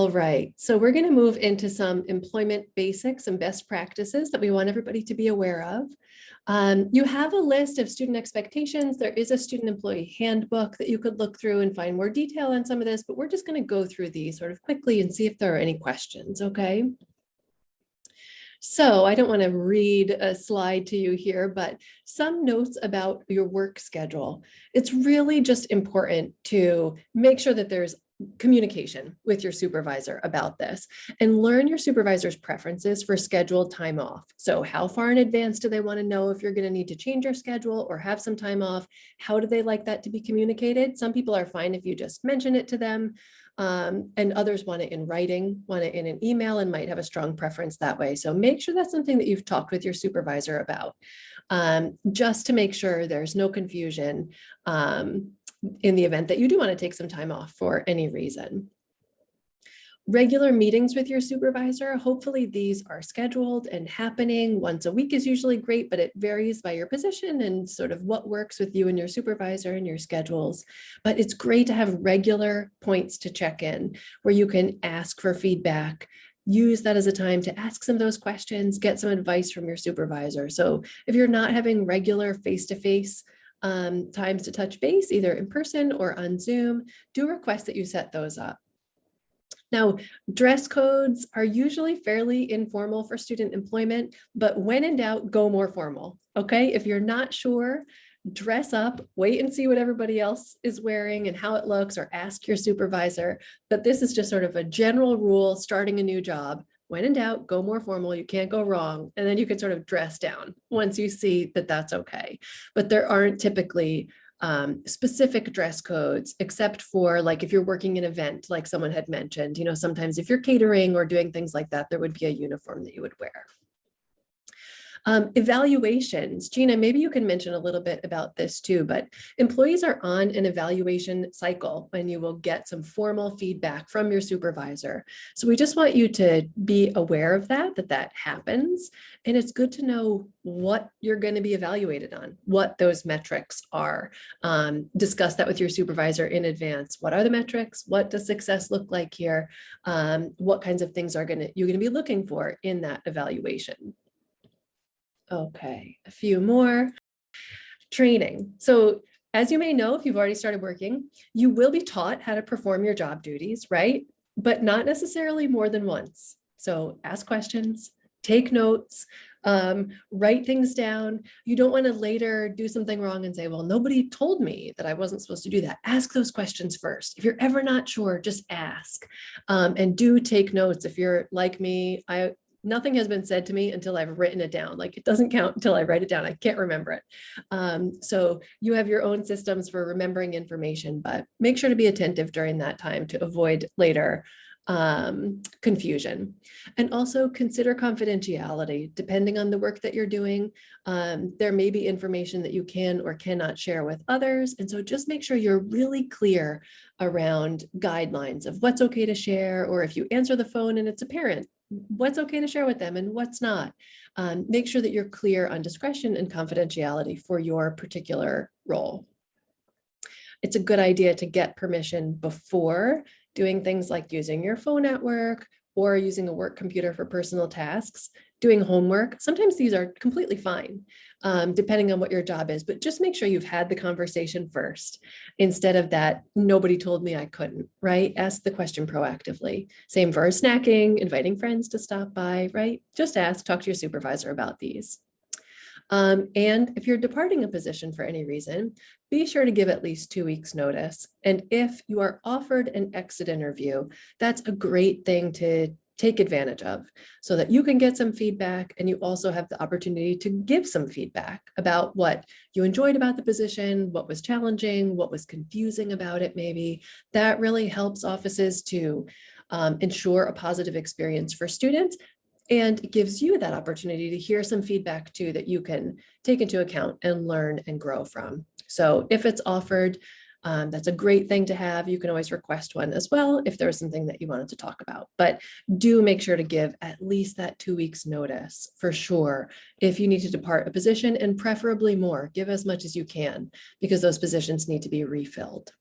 All right, so we're going to move into some employment basics and best practices that we want everybody to be aware of. You have a list of student expectations. There is a student employee handbook that you could look through and find more detail on some of this, but we're just going to go through these sort of quickly and see if there are any questions, okay? So I don't want to read a slide to you here, but some notes about your work schedule. It's really just important to make sure that there's communication with your supervisor about this and learn your supervisor's preferences for scheduled time off. So how far in advance do they want to know if you're going to need to change your schedule or have some time off? How do they like that to be communicated? Some people are fine if you just mention it to them. And others want it in writing, want it in an email, and might have a strong preference that way. So make sure that's something that you've talked with your supervisor about, just to make sure there's no confusion in the event that you do want to take some time off for any reason. Regular meetings with your supervisor, hopefully these are scheduled and happening. Once a week is usually great, but it varies by your position and sort of what works with you and your supervisor and your schedules. But it's great to have regular points to check in where you can ask for feedback. Use that as a time to ask some of those questions, get some advice from your supervisor. So if you're not having regular face-to-face times to touch base, either in person or on Zoom, do request that you set those up. Now, dress codes are usually fairly informal for student employment, but when in doubt, go more formal, okay? If you're not sure, dress up, wait and see what everybody else is wearing and how it looks, or ask your supervisor. But this is just sort of a general rule starting a new job. When in doubt, go more formal, you can't go wrong. And then you can sort of dress down once you see that that's okay. But there aren't typically specific dress codes, except for like if you're working an event, like someone had mentioned, you know, sometimes if you're catering or doing things like that, there would be a uniform that you would wear. Evaluations. Gina, maybe you can mention a little bit about this too, but employees are on an evaluation cycle when you will get some formal feedback from your supervisor. So we just want you to be aware of that happens. And it's good to know what you're going to be evaluated on, what those metrics are. Discuss that with your supervisor in advance. What are the metrics? What does success look like here? What kinds of things you're going to be looking for in that evaluation? Okay, a few more. Training. So as you may know, if you've already started working, you will be taught how to perform your job duties, right? But not necessarily more than once. So ask questions, take notes, write things down. You don't want to later do something wrong and say, well, nobody told me that I wasn't supposed to do that. Ask those questions first. If you're ever not sure, just ask. And do take notes. If you're like me, nothing has been said to me until I've written it down. Like it doesn't count until I write it down. I can't remember it. So you have your own systems for remembering information, but make sure to be attentive during that time to avoid later confusion. And also consider confidentiality. Depending on the work that you're doing, there may be information that you can or cannot share with others. And so just make sure you're really clear around guidelines of what's okay to share, or if you answer the phone and it's a parent, what's okay to share with them and what's not. Make sure that you're clear on discretion and confidentiality for your particular role. It's a good idea to get permission before doing things like using your phone at work or using a work computer for personal tasks, doing homework. Sometimes these are completely fine, depending on what your job is, but just make sure you've had the conversation first instead of that, nobody told me I couldn't, right? Ask the question proactively. Same for snacking, inviting friends to stop by, right? Just ask, talk to your supervisor about these. And if you're departing a position for any reason, be sure to give at least 2 weeks notice. And if you are offered an exit interview, that's a great thing to take advantage of so that you can get some feedback, and you also have the opportunity to give some feedback about what you enjoyed about the position, what was challenging, what was confusing about it maybe. That really helps offices to ensure a positive experience for students, and it gives you that opportunity to hear some feedback too that you can take into account and learn and grow from. So if it's offered, that's a great thing to have. You can always request one as well if there's something that you wanted to talk about, but do make sure to give at least that 2 weeks notice for sure if you need to depart a position, and preferably more. Give as much as you can because those positions need to be refilled.